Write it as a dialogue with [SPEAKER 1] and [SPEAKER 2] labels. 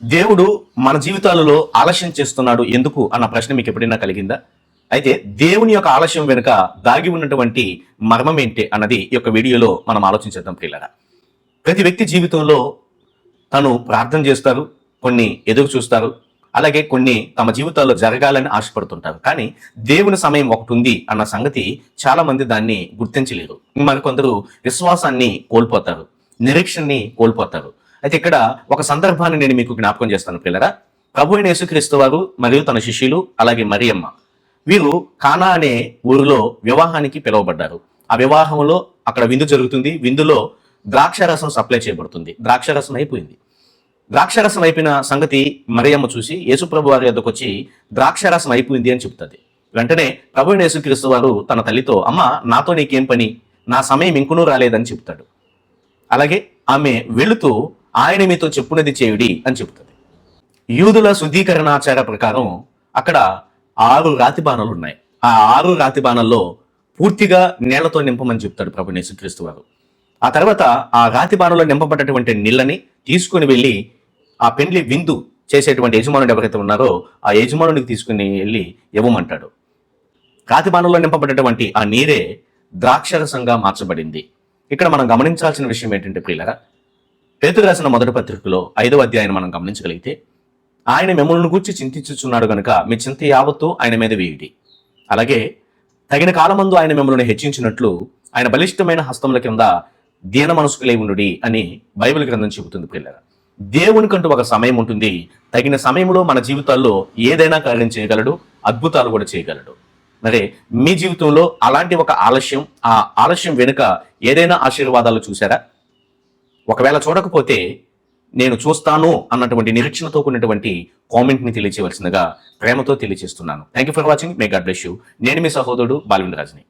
[SPEAKER 1] దేవుడు మన జీవితాలలో ఆలస్యం చేస్తున్నాడు ఎందుకు అన్న ప్రశ్న మీకు ఎప్పుడైనా కలిగిందా? అయితే దేవుని యొక్క ఆలస్యం వెనుక దాగి ఉన్నటువంటి మర్మం ఏంటి అన్నది ఈ యొక్క వీడియోలో మనం ఆలోచించేద్దాం ప్రియులారా. ప్రతి వ్యక్తి జీవితంలో తను ప్రార్థన చేస్తారు, కొన్ని ఎదురు చూస్తారు, అలాగే కొన్ని తమ జీవితాల్లో జరగాలని ఆశపడుతుంటారు. కానీ దేవుని సమయం ఒకటి ఉంది అన్న సంగతి చాలా మంది దాన్ని గుర్తించలేరు. మరికొందరు విశ్వాసాన్ని కోల్పోతారు, నిరీక్షణని కోల్పోతారు. అయితే ఇక్కడ ఒక సందర్భాన్ని నేను మీకు జ్ఞాపకం చేస్తాను పిల్లరా. ప్రభు అయిన యేసుక్రీస్తు వారు మరియు తన శిష్యులు అలాగే మరియమ్మ వీరు కానా అనే ఊరిలో వివాహానికి పిలువబడ్డారు. ఆ వివాహంలో అక్కడ విందు జరుగుతుంది. విందులో ద్రాక్షారసం సప్లై చేయబడుతుంది. ద్రాక్షారసం అయిపోయింది. ద్రాక్షారసం అయిపోయిన సంగతి మరియమ్మ చూసి యేసుప్రభు వారి యొద్దకు వచ్చి ద్రాక్షారసం అయిపోయింది అని చెప్తుంది. వెంటనే ప్రభు అయిన యేసుక్రీస్తు వారు తన తల్లితో, అమ్మ నాతో నీకేం పని, నా సమయం ఇంకనూ రాలేదని చెప్తాడు. అలాగే ఆమె వెళుతూ ఆయన మీతో చెప్పునది చేయుడి అని చెప్తుంది. యూదుల శుద్ధీకరణాచార ప్రకారం అక్కడ 6 రాతి బాణాలు ఉన్నాయి. ఆ 6 రాతి బాణాల్లో పూర్తిగా నీళ్లతో నింపమని చెప్తాడు ప్రభు యేసుక్రీస్తు వారు. ఆ తర్వాత ఆ రాతి బాణంలో నింపబడ్డటువంటి నీళ్ళని తీసుకుని వెళ్ళి ఆ పెండ్లి విందు చేసేటువంటి యజమానుడు ఎవరైతే ఉన్నారో ఆ యజమానునికి తీసుకుని వెళ్ళి ఇవ్వమంటాడు. రాతి బాణంలో నింపబడ్డటువంటి ఆ నీరే ద్రాక్షరసంగా మార్చబడింది. ఇక్కడ మనం గమనించాల్సిన విషయం ఏంటంటే ప్రియులారా, పేతురు రాసిన మొదటి పత్రికలో 5వ అధ్యాయాన్ని మనం గమనించగలిగితే, ఆయన మిమ్మల్ని గూర్చి చింతించుచున్నాడు గనుక మీ చింత యావత్తు ఆయన మీద వేయుడి. అలాగే తగిన కాలమందు ఆయన మిమ్మల్ని హెచ్చించినట్లు ఆయన బలిష్టమైన హస్తముల కింద దీన మనసుకులై ఉండుడి అని బైబిల్ గ్రంథం చెబుతుంది పిల్లరా. దేవునికంటూ ఒక సమయం ఉంటుంది. తగిన సమయంలో మన జీవితాల్లో ఏదైనా కార్యం చేయగలడు, అద్భుతాలు కూడా చేయగలడు. మరి మీ జీవితంలో అలాంటి ఒక ఆలస్యం, ఆ ఆలస్యం వెనుక ఏదైనా ఆశీర్వాదాలు చూసారా? ఒకవేళ చూడకపోతే నేను చూస్తాను అన్నటువంటి నిరీక్షణతో కూడినటువంటి కామెంట్ని తెలియచేయవలసిందిగా ప్రేమతో తెలియజేస్తున్నాను. Thank you for watching. May God bless you. నేను మీ సహోదరుడు బాలవేంద్ర రాజుని.